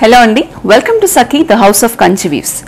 Hello అండి, welcome to Sakhi the house of Kanchi weaves.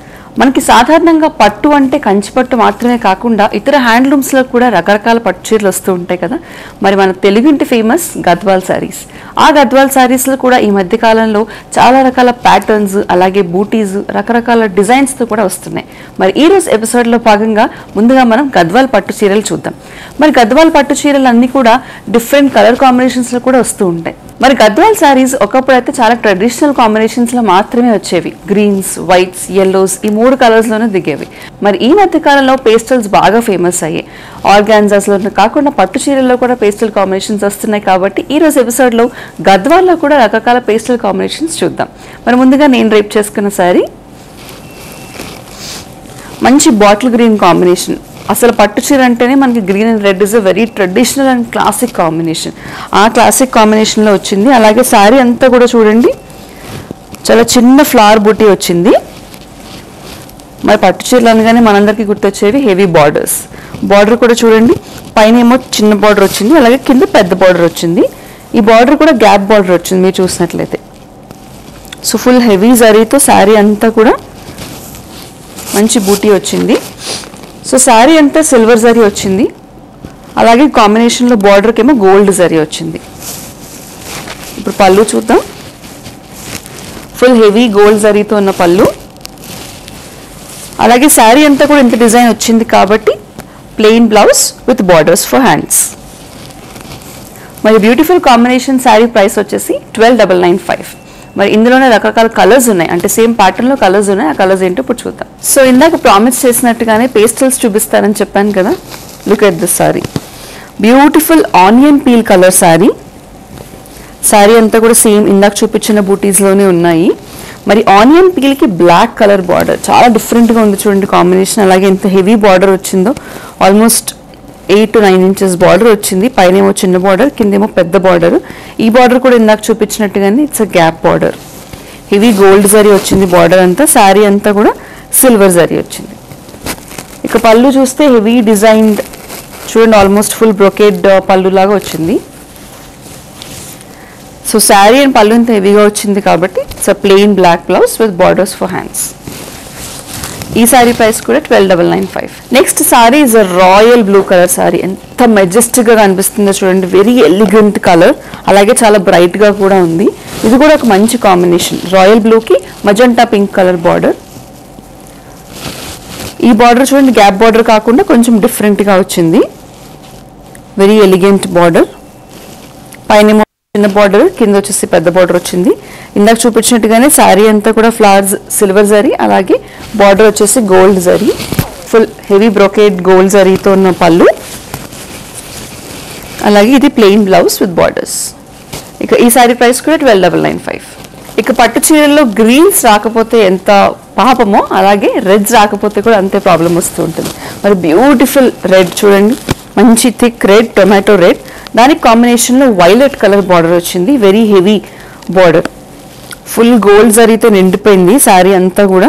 మనకి సాధారణంగా పట్టు అంటే కంచి పట్టు మాత్రమే కాకుండా ఇతర హ్యాండ్లూమ్స్లో కూడా రకరకాల పట్టు చీరలు వస్తూ ఉంటాయి కదా. మరి మన తెలుగింటి ఫేమస్ గద్వాల్ శారీస్. ఆ గద్వాల్ శారీస్లో కూడా ఈ మధ్య కాలంలో చాలా రకాల ప్యాటర్న్స్, అలాగే బూటీస్, రకరకాల డిజైన్స్తో కూడా వస్తున్నాయి. మరి ఈ రోజు ఎపిసోడ్లో భాగంగా ముందుగా మనం గద్వాల్ పట్టు చీరలు చూద్దాం. మరి గద్వాల్ పట్టు చీరలు అన్నీ కూడా డిఫరెంట్ కలర్ కాంబినేషన్స్లో కూడా వస్తూ ఉంటాయి. మరి గద్వాల్ శారీస్ ఒకప్పుడు అయితే చాలా ట్రెడిషనల్ కాంబినేషన్స్లో మాత్రమే వచ్చేవి. గ్రీన్స్, వైట్స్, ఎల్లోస్, ఈ 3 కలర్స్లోనే దిగేవి. మరి ఈ మధ్య కాలంలో పేస్టల్స్ బాగా ఫేమస్ అయ్యాయి. ఆర్గాన్జాస్లో కాకుండా పట్టు చీరల్లో కూడా పేస్టల్ కాంబినేషన్స్ వస్తున్నాయి. కాబట్టి ఈ రోజు ఎపిసోడ్లో గద్వాల్లో కూడా రకరకాల పేస్టల్ కాంబినేషన్స్ చూద్దాం. మరి ముందుగా నేను రేప్ చేసుకున్న శారీ మంచి బాటిల్ గ్రీన్ కాంబినేషన్. అసలు పట్టు చీర అంటేనే మనకి green and red is a very traditional and classic combination. ఆ క్లాసిక్ కాంబినేషన్లో వచ్చింది. అలాగే శారీ అంతా కూడా చూడండి, చాలా చిన్న ఫ్లవర్ బూటీ వచ్చింది. మరి పట్టు చీరలు అనగానే మనందరికీ గుర్తొచ్చేవి హెవీ బార్డర్స్. బార్డర్ కూడా చూడండి, పైన ఏమో చిన్న బార్డర్ వచ్చింది, అలాగే కింద పెద్ద బార్డర్ వచ్చింది. ఈ బార్డర్ కూడా గ్యాప్ బార్డర్ వచ్చింది మీరు చూసినట్లయితే. సో ఫుల్ హెవీ జరీతో శారీ అంతా కూడా మంచి బూటీ వచ్చింది. సో శారీ అంతా సిల్వర్ జరీ వచ్చింది, అలాగే కాంబినేషన్లో బార్డర్కి ఏమో గోల్డ్ జరీ వచ్చింది. ఇప్పుడు పళ్ళు చూద్దాం. ఫుల్ హెవీ గోల్డ్ జరీతో ఉన్న పళ్ళు, అలాగే శారీ అంతా కూడా ఇంత డిజైన్ వచ్చింది కాబట్టి plain blouse with borders for hands. మరి బ్యూటిఫుల్ కాంబినేషన్. శారీ ప్రైస్ వచ్చేసి 12,995. మరి ఇందులోనే రకరకాల కలర్స్ ఉన్నాయి, అంటే సేమ్ ప్యాటర్న్లో కలర్స్ ఉన్నాయి. ఆ కలర్స్ ఏంటో ఇప్పుడు చూద్దాం. సో ఇందాక ప్రామిస్ చేసినట్టుగానే పేస్టల్స్ చూపిస్తారని చెప్పాను కదా. Look at this sorry, beautiful onion peel colour sari. Sari అంతా కూడా సేమ్ ఇందాక చూపించిన బూటీస్లోనే ఉన్నాయి. మరి ఆనియన్ పీల్కి బ్లాక్ కలర్ బార్డర్ చాలా డిఫరెంట్గా ఉంది చూడండి కాంబినేషన్. అలాగే ఎంత హెవీ బార్డర్ వచ్చిందో, ఆల్మోస్ట్ 8 to 9 inches బార్డర్ వచ్చింది. పైన ఏమో చిన్న బార్డర్, కిందేమో పెద్ద బార్డర్. ఈ బార్డర్ కూడా ఇందాక చూపించినట్టుగానే it's a gap border. Heavy gold zari వచ్చింది బార్డర్ అంతా. శారీ అంతా కూడా సిల్వర్ జరీ వచ్చింది. ఇక పళ్ళు చూస్తే హెవీ డిజైన్డ్ చూడండి, ఆల్మోస్ట్ ఫుల్ బ్రొకేడ్ పళ్ళు లాగా వచ్చింది. సో శారీ అండ్ పళ్ళు ఇంత హెవీగా వచ్చింది కాబట్టి it's a plain black blouse with borders for hands. ఈ శారీ ప్రైస్ కూడా 12,995. Next sari is a royal blue colour sari. ఎంత మెజెస్టిక్గా కనిపిస్తుందో చూడండి, వెరీ ఎలిగెంట్ కలర్, అలాగే చాలా బ్రైట్గా కూడా ఉంది. ఇది కూడా ఒక మంచి కాంబినేషన్, రాయల్ బ్లూకి మజంటా పింక్ కలర్ బార్డర్. ఈ బార్డర్ చూడండి, గ్యాప్ బార్డర్ కాకుండా కొంచెం డిఫరెంట్గా వచ్చింది. Very elegant border. పైన చిన్న బార్డర్, కింద వచ్చేసి పెద్ద బార్డర్ వచ్చింది. ఇందాక చూపించినట్టుగానే శారీ అంతా కూడా ఫ్లవర్స్ సిల్వర్ జరీ, అలాగే బార్డర్ వచ్చేసి gold zari. Full heavy brocade gold జరీతో ఉన్న పళ్ళు, అలాగే ఇది ప్లెయిన్ బ్లౌజ్ విత్ బార్డర్స్. ఇక ఈ శారీ ప్రైస్ కూడా 12,995. ఇక పట్టు చీరల్లో గ్రీన్స్ రాకపోతే ఎంత పాపమో, అలాగే రెడ్స్ రాకపోతే కూడా అంతే ప్రాబ్లం వస్తూ ఉంటుంది. మరి బ్యూటిఫుల్ రెడ్ చూడండి, మంచి థిక్ రెడ్, టొమాటో రెడ్. దానికి కాంబినేషన్లో వైలెట్ కలర్ బార్డర్ వచ్చింది. Very heavy border, full gold జరీతో నిండిపోయింది శారీ అంతా కూడా.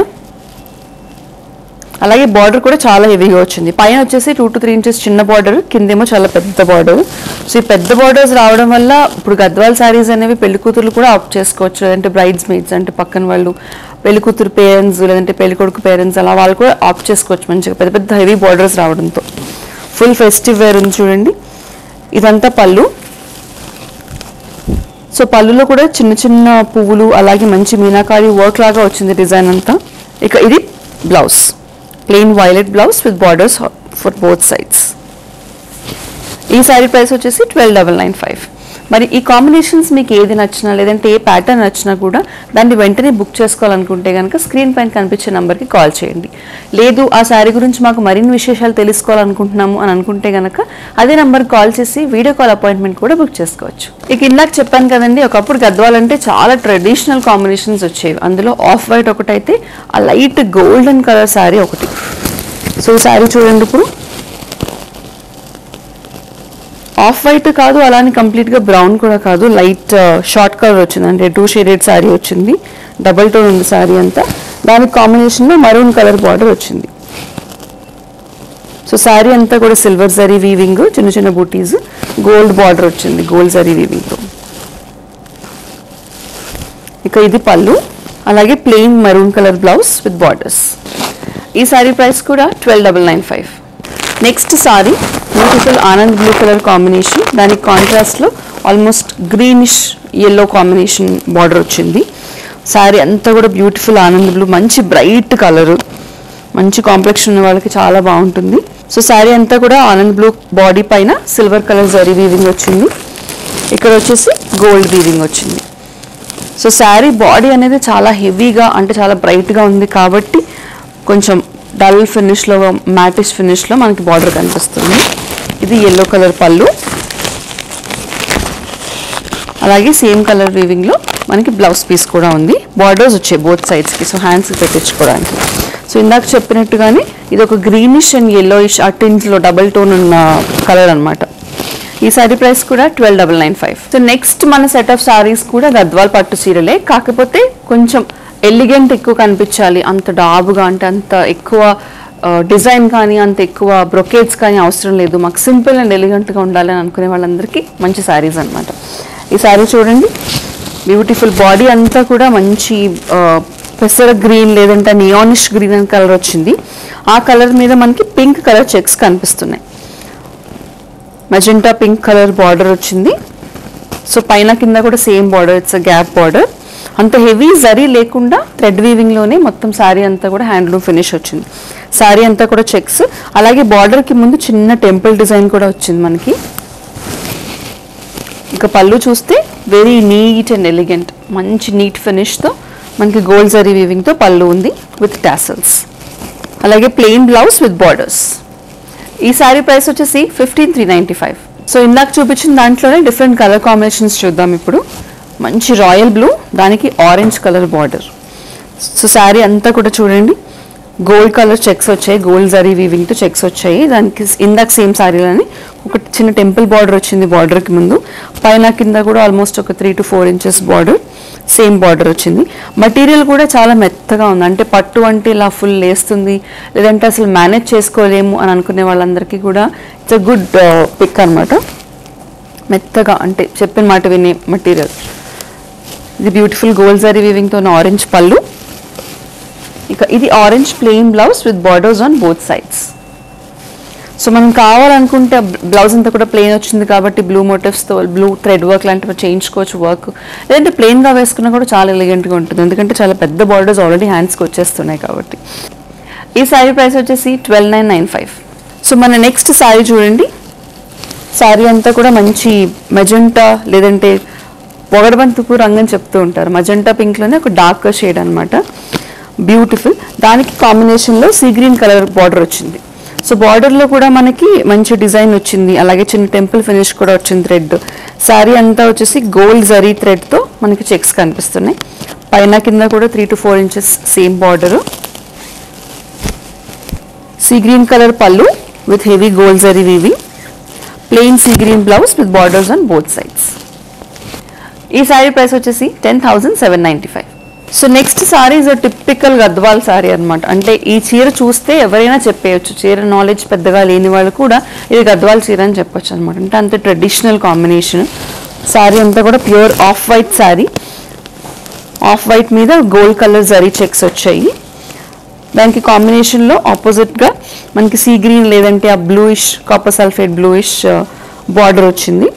అలాగే బార్డర్ కూడా చాలా హెవీగా వచ్చింది. పైన వచ్చేసి 2 to 3 inches చిన్న బార్డర్, కిందేమో చాలా పెద్ద బార్డర్. సో ఈ పెద్ద బార్డర్స్ రావడం వల్ల ఇప్పుడు గద్వాల్ శారీస్ అనేవి పెళ్లి కూతురు కూడా ఆప్ట్ చేసుకోవచ్చు, లేదంటే బ్రైడ్స్ మేడ్స్ అంటే పక్కన వాళ్ళు పెళ్లి కూతురు పేరెంట్స్, లేదంటే పెళ్లి కొడుకు పేరెంట్స్, అలా వాళ్ళు కూడా ఆప్ట్ చేసుకోవచ్చు మంచిగా పెద్ద పెద్ద హెవీ బార్డర్స్ రావడంతో. ఫుల్ ఫెస్టివ్ వేర్ ఉంది చూడండి. ఇదంతా పళ్ళు. సో పళ్ళులో కూడా చిన్న చిన్న పువ్వులు, అలాగే మంచి మీనాకారి వర్క్ లాగా వచ్చింది డిజైన్ అంతా. ఇక ఇది blouse, plain violet blouse with borders for both sides. ఈ శారీ ప్రైస్ వచ్చేసి 12,995. మరి ఈ కాంబినేషన్స్ మీకు ఏది నచ్చినా, లేదంటే ఏ ప్యాటర్న్ నచ్చినా కూడా దాన్ని వెంటనే బుక్ చేసుకోవాలనుకుంటే కనుక స్క్రీన్ పైన కనిపించే నెంబర్కి కాల్ చేయండి. లేదు ఆ శారీ గురించి మాకు మరిన్ని విశేషాలు తెలుసుకోవాలనుకుంటున్నాము అని అనుకుంటే కనుక అదే నెంబర్కి కాల్ చేసి వీడియో కాల్ అపాయింట్మెంట్ కూడా బుక్ చేసుకోవచ్చు. ఇక ఇందాక చెప్పాను కదండి, ఒకప్పుడు గద్వాల్ అంటే చాలా ట్రెడిషనల్ కాంబినేషన్స్ వచ్చేవి. అందులో ఆఫ్ వైట్ ఒకటైతే ఆ లైట్ గోల్డెన్ కలర్ శారీ ఒకటి. సో శారీ చూడండి, ఇప్పుడు ఆఫ్ వైట్ కాదు, అలానే కంప్లీట్గా బ్రౌన్ కూడా కాదు, లైట్ షార్ట్ కలర్ వచ్చింది, అంటే 2 shaded శారీ వచ్చింది. డబల్ టోన్ ఉంది శారీ అంతా. దానికి కాంబినేషన్లో మరూన్ కలర్ బార్డర్ వచ్చింది. సో శారీ అంతా కూడా సిల్వర్ జరీ వీవింగ్, చిన్న చిన్న బూటీస్, గోల్డ్ బార్డర్ వచ్చింది గోల్డ్ జరీ వీవింగ్తో. ఇక ఇది పళ్ళు. అలాగే plain maroon colour blouse with borders. ఈ సారీ ప్రైస్ కూడా 12,995. Next sorry beautiful Anand blue colour combination, దానికి కాంట్రాస్ట్లో almost greenish yellow combination border వచ్చింది. సారీ అంతా కూడా బ్యూటిఫుల్ ఆనంద్ బ్లూ, మంచి బ్రైట్ కలరు, మంచి కాంప్లెక్షన్ ఉన్న వాళ్ళకి చాలా బాగుంటుంది. సో సారీ అంతా కూడా ఆనంద్ బ్లూ బాడీ పైన సిల్వర్ కలర్ జరీ వీవింగ్ వచ్చింది, ఇక్కడ వచ్చేసి గోల్డ్ వీవింగ్ వచ్చింది. సో శారీ బాడీ అనేది చాలా హెవీగా అంటే చాలా బ్రైట్గా ఉంది కాబట్టి కొంచెం డల్ ఫినిష్లో మ్యాటిష్ ఫినిష్లో మనకి బార్డర్ కనిపిస్తుంది. ఇది ఎల్లో కలర్ పళ్ళు, అలాగే సేమ్ కలర్ వీవింగ్లో మనకి బ్లౌజ్ పీస్ కూడా ఉంది. బార్డర్స్ వచ్చాయి బోత్ సైడ్స్కి, సో హ్యాండ్స్కి పెట్టించుకోవడానికి. సో ఇందాక చెప్పినట్టుగానే ఇది ఒక గ్రీనిష్ అండ్ ఎల్లోయిష్ ఆ టింట్లో డబుల్ టోన్ ఉన్న కలర్ అనమాట. ఈ సారీ ప్రైస్ కూడా 12,995. సో నెక్స్ట్ మన సెట్ ఆఫ్ సారీస్ కూడా గద్వాల్ పట్టు చీరలే, కాకపోతే కొంచెం ఎలిగెంట్ ఎక్కువ కనిపించాలి, అంత డాబుగా అంటే అంత ఎక్కువ డిజైన్ కానీ అంత ఎక్కువ బ్రొకేట్స్ కానీ అవసరం లేదు, మాకు సింపుల్ అండ్ ఎలిగెంట్గా ఉండాలని అనుకునే వాళ్ళందరికీ మంచి సారీస్ అనమాట. ఈ సారీ చూడండి, బ్యూటిఫుల్ బాడీ అంతా కూడా మంచి పెసర గ్రీన్ లేదంటే నియానిష్ గ్రీన్ అని కలర్ వచ్చింది. ఆ కలర్ మీద మనకి పింక్ కలర్ చెక్స్ కనిపిస్తున్నాయి. మెజెంటా పింక్ కలర్ బార్డర్ వచ్చింది. సో పైన కింద కూడా same border, it's gap border. అంత హెవీ జరీ లేకుండా థ్రెడ్ వీవింగ్లోనే మొత్తం శారీ అంతా కూడా హ్యాండ్లూమ్ ఫినిష్ వచ్చింది. శారీ అంతా కూడా చెక్స్, అలాగే బార్డర్కి ముందు చిన్న టెంపుల్ డిజైన్ కూడా వచ్చింది మనకి. ఇక పళ్ళు చూస్తే వెరీ నీట్ అండ్ ఎలిగెంట్, మంచి నీట్ ఫినిష్తో మనకి గోల్డ్ జరీ వీవింగ్తో పళ్ళు ఉంది విత్ టాసల్స్, అలాగే ప్లెయిన్ బ్లౌజ్ విత్ బార్డర్స్. ఈ సారీ ప్రైస్ వచ్చేసి 15,395. సో ఇందాక చూపించిన దాంట్లోనే డిఫరెంట్ కలర్ కాంబినేషన్స్ చూద్దాం ఇప్పుడు. మంచి రాయల్ బ్లూ, దానికి orange colour border. So sari అంతా కూడా చూడండి గోల్డ్ కలర్ చెక్స్ వచ్చాయి, గోల్డ్ జరీ వీవింగ్తో చెక్స్ వచ్చాయి. దానికి ఇందాక సేమ్ శారీలోని ఒక చిన్న టెంపుల్ బార్డర్ వచ్చింది బార్డర్కి ముందు, పైన కింద కూడా ఆల్మోస్ట్ ఒక 3 to 4 inches border, same border వచ్చింది. మెటీరియల్ కూడా చాలా మెత్తగా ఉంది, అంటే పట్టు అంటే ఇలా ఫుల్ లేస్తుంది లేదంటే అసలు మేనేజ్ చేసుకోలేము అని అనుకునే వాళ్ళందరికీ కూడా ఇట్స్ అ గుడ్ పిక్ అనమాట. మెత్తగా అంటే చెప్పిన మాట వినే మెటీరియల్. ఇది బ్యూటిఫుల్ గోల్డ్ జరీ వీవింగ్తో ఉన్న ఆరెంజ్ పళ్ళు, ఇక ఇది orange plain blouse with borders on both sides. So మనం కావాలనుకుంటే బ్లౌజ్ అంతా కూడా ప్లెయిన్ వచ్చింది కాబట్టి బ్లూ మోటివ్స్తో బ్లూ థ్రెడ్ వర్క్ లాంటివి చేయించుకోవచ్చు వర్క్, లేదంటే ప్లెయిన్గా వేసుకున్నా కూడా చాలా ఎలిగెంట్గా ఉంటుంది, ఎందుకంటే చాలా పెద్ద బార్డర్స్ ఆల్రెడీ హ్యాండ్స్కి వచ్చేస్తున్నాయి కాబట్టి. ఈ శారీ ప్రైస్ వచ్చేసి 12,995. సో మన నెక్స్ట్ శారీ చూడండి, శారీ అంతా కూడా మంచి మెజెంటా లేదంటే పొగడబంతుపు రంగు అని చెప్తూ ఉంటారు, మజెంటా పింక్లోనే ఒక డార్క్ షేడ్ అనమాట, బ్యూటిఫుల్. దానికి కాంబినేషన్లో సీ గ్రీన్ కలర్ బార్డర్ వచ్చింది. సో బార్డర్లో కూడా మనకి మంచి డిజైన్ వచ్చింది, అలాగే చిన్న టెంపుల్ ఫినిష్ కూడా వచ్చింది థ్రెడ్. శారీ అంతా వచ్చేసి గోల్డ్ జరీ థ్రెడ్తో మనకి చెక్స్ కనిపిస్తున్నాయి, పైన కింద కూడా 3 to 4 inches same border. Sea green colour pallu with heavy gold zari weaving, plain sea green blouse with borders on both sides. ఈ శారీ ప్రైస్ వచ్చేసి 10,795. So next sari is typical Gadwal sari అనమాట. అంటే ఈ చీర చూస్తే ఎవరైనా చెప్పేయచ్చు, చీర నాలెడ్జ్ పెద్దగా లేని వాళ్ళు కూడా ఇది గద్వాల్ చీర అని చెప్పొచ్చు అనమాట. అంటే అంత ట్రెడిషనల్ కాంబినేషన్. శారీ అంతా కూడా pure off white sari, off white మీద గోల్డ్ కలర్ జరీ చెక్స్ వచ్చాయి. దానికి కాంబినేషన్లో ఆపోజిట్గా మనకి సీ గ్రీన్ లేదంటే ఆ bluish copper sulphate bluish border వచ్చింది,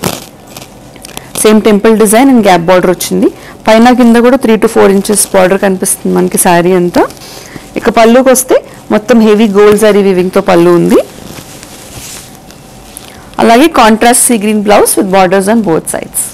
same temple design and gap border వచ్చింది, పైన కింద కూడా 3 to 4 inches బార్డర్ కనిపిస్తుంది మనకి శారీ అంతా. ఇక పళ్ళుకి వస్తే మొత్తం హెవీ గోల్డ్ జరీ వీవింగ్తో పళ్ళు ఉంది, అలాగే contrast see green blouse with borders on both sides.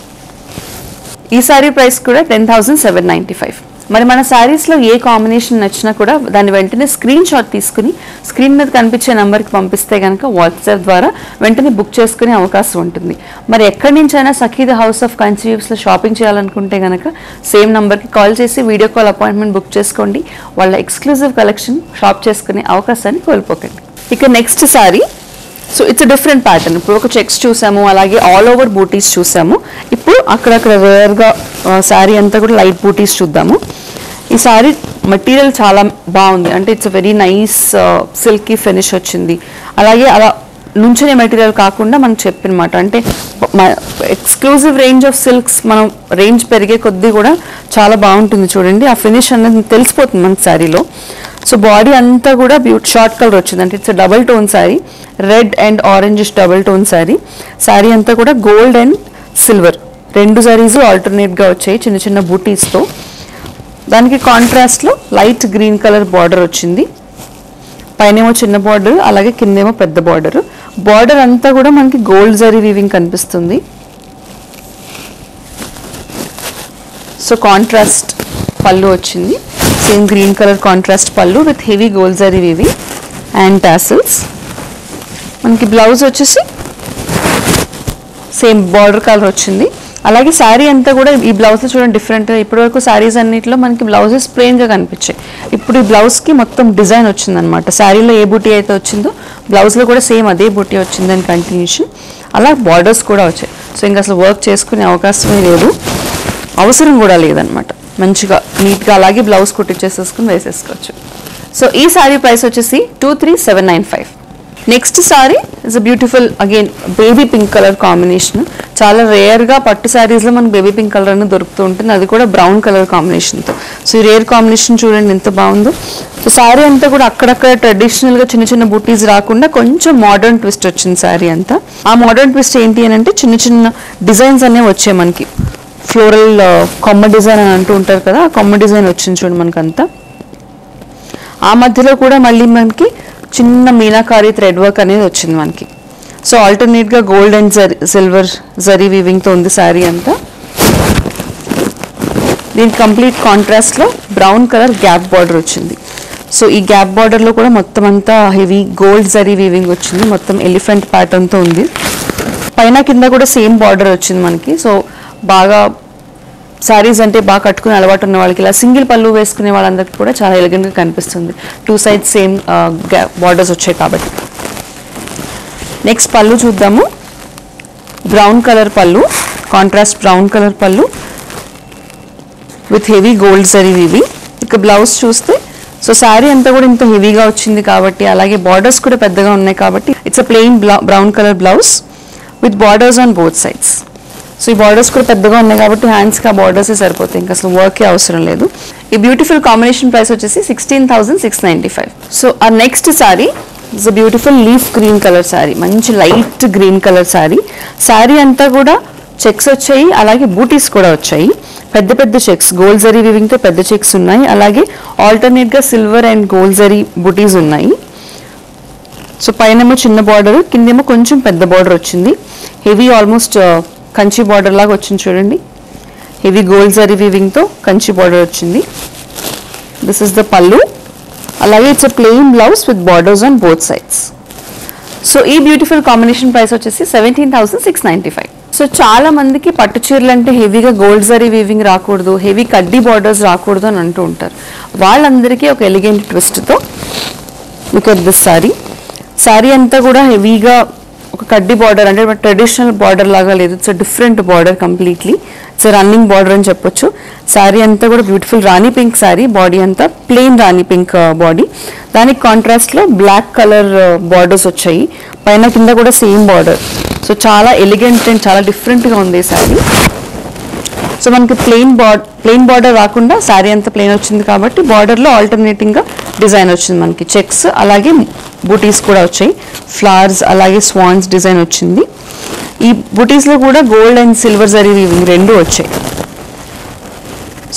ఈ శారీ ప్రైస్ కూడా 10,795. మరి మన శారీస్లో ఏ కాంబినేషన్ నచ్చినా కూడా దాన్ని వెంటనే స్క్రీన్ షాట్ తీసుకుని స్క్రీన్ మీద కనిపించే నెంబర్కి పంపిస్తే కనుక వాట్సాప్ ద్వారా వెంటనే బుక్ చేసుకునే అవకాశం ఉంటుంది. మరి ఎక్కడి నుంచైనా సఖీ హౌస్ ఆఫ్ కన్సీవ్స్లో షాపింగ్ చేయాలనుకుంటే కనుక సేమ్ నెంబర్కి కాల్ చేసి వీడియో కాల్ అపాయింట్మెంట్ బుక్ చేసుకోండి. వాళ్ళ ఎక్స్క్లూజివ్ కలెక్షన్ షాప్ చేసుకునే అవకాశాన్ని కోల్పోకండి. ఇక next sari, so it's different pattern. ఇప్పుడు ఒక చెక్స్ చూసాము, అలాగే ఆల్ ఓవర్ బూటీస్ చూసాము. ఇప్పుడు అక్కడక్కడ రేర్గా శారీ అంతా కూడా లైట్ బూటీస్ చూద్దాము. ఈ శారీ మెటీరియల్ చాలా బాగుంది, అంటే it's very nice silky finish వచ్చింది, అలాగే అలా నుంచునే మెటీరియల్ కాకుండా మనకు చెప్పినమాట, అంటే ఎక్స్క్లూజివ్ రేంజ్ ఆఫ్ సిల్క్స్ మనం రేంజ్ పెరిగే కొద్దీ కూడా చాలా బాగుంటుంది చూడండి. ఆ ఫినిష్ అనేది తెలిసిపోతుంది మనకి శారీలో. సో బాడీ అంతా కూడా షార్ట్ కలర్ వచ్చింది, అంటే it's double tone sari, red and orange double tone sari. Sari అంతా కూడా గోల్డ్ అండ్ సిల్వర్ 2 సారీస్ ఆల్టర్నేట్గా వచ్చాయి చిన్న చిన్న బూటీస్తో. దానికి కాంట్రాస్ట్లో లైట్ గ్రీన్ కలర్ బార్డర్ వచ్చింది, పైనేమో చిన్న బార్డర్ అలాగే కిందేమో పెద్ద బార్డర్. బార్డర్ అంతా కూడా మనకి గోల్డ్ జరీ వీవింగ్ కనిపిస్తుంది. సో కాంట్రాస్ట్ పళ్ళు వచ్చింది, సేమ్ గ్రీన్ కలర్ కాంట్రాస్ట్ పళ్ళు with heavy gold zari weaving and tassels. మనకి బ్లౌజ్ వచ్చేసి సేమ్ బార్డర్ కలర్ వచ్చింది. అలాగే శారీ అంతా కూడా ఈ బ్లౌజ్ చూడండి డిఫరెంట్గా, ఇప్పటివరకు శారీస్ అన్నింటిలో మనకి బ్లౌజెస్ ప్లెయిన్గా కనిపించాయి, ఇప్పుడు ఈ బ్లౌజ్కి మొత్తం డిజైన్ వచ్చిందనమాట. శారీలో ఏ బూటీ అయితే వచ్చిందో బ్లౌజ్లో కూడా సేమ్ అదే బూటీ వచ్చిందని కంటిన్యూషన్. అలా బార్డర్స్ కూడా వచ్చాయి. సో ఇంకా అసలు వర్క్ చేసుకునే అవకాశమే లేదు, అవసరం కూడా లేదనమాట. మంచిగా నీట్గా అలాగే బ్లౌజ్ కుట్టించేసేసుకుని వేసేసుకోవచ్చు. సో ఈ శారీ ప్రైస్ వచ్చేసి 23,795. Next sari is a beautiful again baby pink colour combination. చాలా రేర్గా పట్టు శారీస్లో మనకు బేబీ పింక్ కలర్ అనేది దొరుకుతూ ఉంటుంది, అది కూడా బ్రౌన్ కలర్ కాంబినేషన్తో. సో ఈ రేర్ కాంబినేషన్ చూడండి ఎంత బాగుందో. సో శారీ అంతా కూడా అక్కడక్కడ ట్రెడిషనల్గా చిన్న చిన్న బూటీస్ రాకుండా కొంచెం మోడర్న్ ట్విస్ట్ వచ్చింది శారీ అంతా. ఆ మోడర్న్ ట్విస్ట్ ఏంటి అని అంటే చిన్న చిన్న డిజైన్స్ అనేవి వచ్చాయి మనకి, ఫ్లోరల్ కొమ్మ డిజైన్ అని అంటూ ఉంటారు కదా, ఆ కొమ్మ డిజైన్ వచ్చింది చూడండి మనకంతా. ఆ మధ్యలో కూడా మళ్ళీ మనకి చిన్న మీనాకారి థ్రెడ్ వర్క్ అనేది వచ్చింది మనకి. సో ఆల్టర్నేట్గా గోల్డ్ అండ్ సిల్వర్ జరీ వీవింగ్తో ఉంది శారీ అంతా. దీనికి కంప్లీట్ కాంట్రాస్ట్లో బ్రౌన్ కలర్ గ్యాప్ బార్డర్ వచ్చింది. సో ఈ గ్యాప్ బార్డర్లో కూడా మొత్తం అంతా హెవీ గోల్డ్ జరీ వీవింగ్ వచ్చింది, మొత్తం ఎలిఫెంట్ ప్యాటర్న్తో ఉంది. పైన కింద కూడా సేమ్ బార్డర్ వచ్చింది మనకి. సో బాగా శారీస్ అంటే బాగా కట్టుకునే అలవాటు ఉన్న వాళ్ళకి, ఇలా సింగిల్ పళ్ళు వేసుకునే వాళ్ళందరికీ కూడా చాలా ఎలిగెంట్గా కనిపిస్తుంది. 2 సైడ్స్ సేమ్ బార్డర్స్ వచ్చాయి కాబట్టి. నెక్స్ట్ పళ్ళు చూద్దాము. బ్రౌన్ కలర్ పళ్ళు, contrast brown colour pallu with heavy gold zari weaving. ఇక బ్లౌజ్ చూస్తే సో శారీ అంతా కూడా ఇంత హెవీగా వచ్చింది కాబట్టి, అలాగే బార్డర్స్ కూడా పెద్దగా ఉన్నాయి కాబట్టి it's a plain brown colour blouse with borders on both sides. So ఈ బార్డర్స్ కూడా పెద్దగా ఉన్నాయి కాబట్టి హ్యాండ్స్కి ఆ బార్డర్సే సరిపోతాయి, ఇంకా అసలు వర్కే అవసరం లేదు. ఈ బ్యూటిఫుల్ కాంబినేషన్ ప్రైస్ వచ్చేసి 16,695. So uh next sari is a beautiful leaf green colour sari, మంచి light green colour sari. Sari అంతా కూడా చెక్స్ వచ్చాయి, అలాగే బూటీస్ కూడా వచ్చాయి, పెద్ద పెద్ద చెక్స్, గోల్డ్ జరీ వీవింగ్తో పెద్ద చెక్స్ ఉన్నాయి, అలాగే ఆల్టర్నేట్గా సిల్వర్ అండ్ గోల్డ్ జరీ బూటీస్ ఉన్నాయి. సో పైనేమో చిన్న బార్డర్, కిందేమో కొంచెం పెద్ద బార్డర్ వచ్చింది, హెవీ ఆల్మోస్ట్ కంచి బార్డర్ లాగా వచ్చింది చూడండి, హెవీ గోల్డ్ జరీ వీవింగ్తో కంచి బార్డర్ వచ్చింది. దిస్ ఇస్ ద పళ్ళు, అలాగే it's a plain blouse with borders on both sides. So ఈ బ్యూటిఫుల్ కాంబినేషన్ ప్రైస్ వచ్చేసి 17,695. సో చాలా మందికి పట్టు చీరలు అంటే హెవీగా గోల్డ్ జరీ వీవింగ్ రాకూడదు, హెవీ కడ్డీ బార్డర్స్ రాకూడదు అని అంటూ ఉంటారు. వాళ్ళందరికీ ఒక ఎలిగెంట్ ట్విస్ట్తో look at this sari. Sari అంతా కూడా హెవీగా ఒక కడ్డీ బార్డర్, అంటే ట్రెడిషనల్ బార్డర్ లాగా లేదు, it's different border completely, it's running border అని చెప్పొచ్చు. శారీ అంతా కూడా బ్యూటిఫుల్ రాణి పింక్ శారీ, బాడీ అంతా ప్లెయిన్ రాణి పింక్ బాడీ, దానికి కాంట్రాస్ట్లో బ్లాక్ కలర్ బార్డర్స్ వచ్చాయి, పైన కింద కూడా సేమ్ బార్డర్. సో చాలా ఎలిగెంట్ అండ్ చాలా డిఫరెంట్గా ఉంది శారీ. సో మనకి ప్లెయిన్ బార్డర్ రాకుండా శారీ అంతా ప్లెయిన్ వచ్చింది కాబట్టి బార్డర్లో ఆల్టర్నేటింగ్గా డిజైన్ వచ్చింది మనకి, చెక్స్ అలాగే బూటీస్ కూడా వచ్చాయి, ఫ్లవర్స్ అలాగే స్వాన్స్ డిజైన్ వచ్చింది. ఈ బూటీస్లో కూడా gold and silver zari weaving రెండు వచ్చాయి.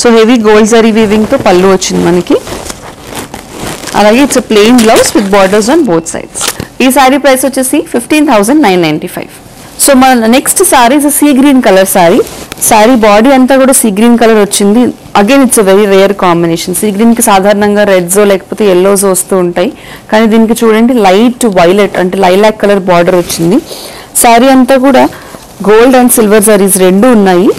సో హెవీ గోల్డ్ జరీ వీవింగ్తో పళ్ళు వచ్చింది మనకి, అలాగే it's a plain blouse with borders on both sides. ఈ శారీ ప్రైస్ వచ్చేసి 15,995. సో మన next sari is sea green colour sari. Sari body అంతా కూడా సీ గ్రీన్ కలర్ వచ్చింది. Again it's a very rare combination. Sea గ్రీన్కి సాధారణంగా రెడ్జో లేకపోతే ఎల్లోస్ వస్తూ ఉంటాయి, కానీ దీనికి చూడండి లైట్ వైలెట్ అంటే లైలాక్ కలర్ బార్డర్ వచ్చింది. శారీ అంతా కూడా గోల్డ్ అండ్ సిల్వర్ జరీస్ రెండు ఉన్నాయి,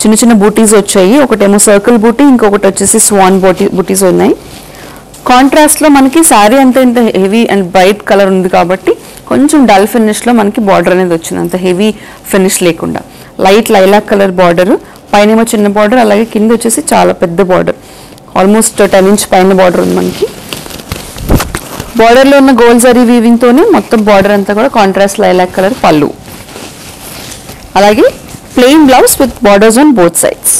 చిన్న చిన్న బూటీస్ వచ్చాయి, ఒకటేమో సర్కిల్ బూటీ, ఇంకొకటి వచ్చేసి స్వాన్ బూటీస్ ఉన్నాయి. కాంట్రాస్ట్లో మనకి శారీ అంతా ఇంత హెవీ అండ్ బ్రైట్ కలర్ ఉంది కాబట్టి కొంచెం డల్ ఫినిష్లో మనకి బార్డర్ అనేది వచ్చింది, అంత హెవీ ఫినిష్ లేకుండా లైట్ లైలాక్ కలర్ బార్డర్, పైనేమో చిన్న బార్డర్, అలాగే కింద వచ్చేసి చాలా పెద్ద బార్డర్, ఆల్మోస్ట్ 10 ఇంచ్ పైన బార్డర్ ఉంది మనకి. బార్డర్లో ఉన్న గోల్డ్ జరీ వీవింగ్తోనే మొత్తం బార్డర్ అంతా కూడా కాంట్రాస్ట్ లైలాక్ కలర్ పళ్ళు. అలాగే plain blouse with borders on both sides.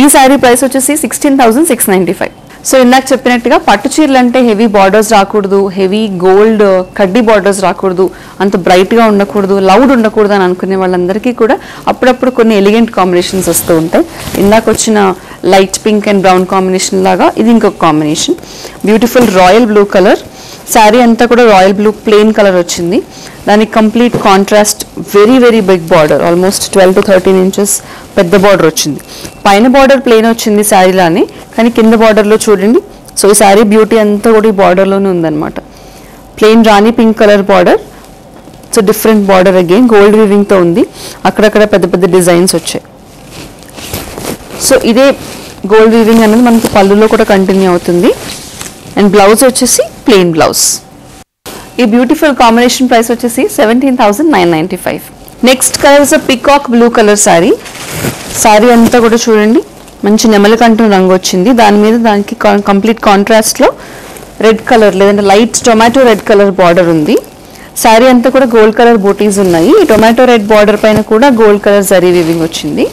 ఈ శారీ ప్రైస్ వచ్చేసి 16,695. సో ఇందాక చెప్పినట్టుగా పట్టు చీరలు అంటే హెవీ బార్డర్స్ రాకూడదు, హెవీ గోల్డ్ కడ్డీ బార్డర్స్ రాకూడదు, అంత బ్రైట్గా ఉండకూడదు, లౌడ్ ఉండకూడదు అని అనుకునే వాళ్ళందరికీ కూడా అప్పుడప్పుడు కొన్ని ఎలిగెంట్ కాంబినేషన్స్ వస్తూ ఉంటాయి. ఇందాక వచ్చిన light pink and brown combination లాగా ఇది ఇంకొక combination. Beautiful royal blue colour. Sari అంతా కూడా రాయల్ బ్లూ ప్లెయిన్ కలర్ వచ్చింది. దానికి complete contrast very very big border, almost 12 to 13 inches పెద్ద బార్డర్ వచ్చింది. పైన బార్డర్ ప్లెయిన్ వచ్చింది శారీలానే, కానీ కింద బార్డర్లో చూడండి. సో ఈ శారీ బ్యూటీ అంతా కూడా ఈ బార్డర్లోనే ఉందన్నమాట. Plain rani pink colour border. So different border again gold వీవింగ్తో ఉంది. అక్కడక్కడ పెద్ద పెద్ద డిజైన్స్ వచ్చాయి. సో ఇదే గోల్డ్ వీవింగ్ అనేది మనకి పళ్ళులో కూడా కంటిన్యూ అవుతుంది. అండ్ బ్లౌజ్ వచ్చేసి ప్లెయిన్ బ్లౌజ్. ఈ బ్యూటిఫుల్ కాంబినేషన్ ప్రైస్ వచ్చేసి 17,995. Next colour is peacock blue colour sari. Sari అంతా కూడా చూడండి మంచి నెమలికంఠం రంగు వచ్చింది. దాని మీద దానికి కంప్లీట్ కాంట్రాస్ట్లో రెడ్ కలర్ లేదంటే light tomato red colour border ఉంది. శారీ అంతా కూడా గోల్డ్ కలర్ బూటీస్ ఉన్నాయి. ఈ టొమాటో రెడ్ బార్డర్ పైన కూడా గోల్డ్ కలర్ జరీ వీవింగ్ వచ్చింది.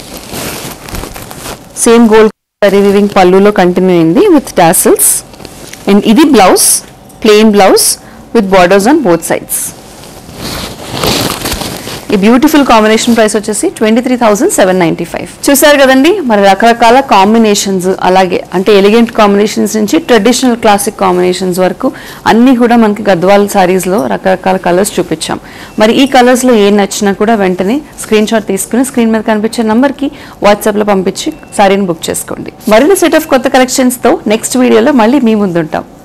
సేమ్ గోల్డ్ జరీ వీవింగ్ పళ్ళులో కంటిన్యూ అయింది విత్ టాసిల్స్. అండ్ ఇది blouse, plain blouse with borders on both sides. ఈ బ్యూటిఫుల్ కాంబినేషన్ ప్రైస్ వచ్చేసి 23,795. చూసారు కదండి, మరి రకరకాల కాంబినేషన్స్, అలాగే అంటే ఎలిగెంట్ కాంబినేషన్స్ నుంచి ట్రెడిషనల్ క్లాసిక్ కాంబినేషన్స్ వరకు అన్నీ కూడా మనకి గద్వాల్ శారీస్లో రకరకాల కలర్స్ చూపించాం. మరి ఈ కలర్స్లో ఏ నచ్చినా కూడా వెంటనే స్క్రీన్ షాట్ తీసుకుని స్క్రీన్ మీద కనిపించే నంబర్కి వాట్సాప్లో పంపించి శారీని బుక్ చేసుకోండి. మరిన్ని సెట్ ఆఫ్ కొత్త కలెక్షన్స్తో నెక్స్ట్ వీడియోలో మళ్ళీ మీ ముందుంటాం.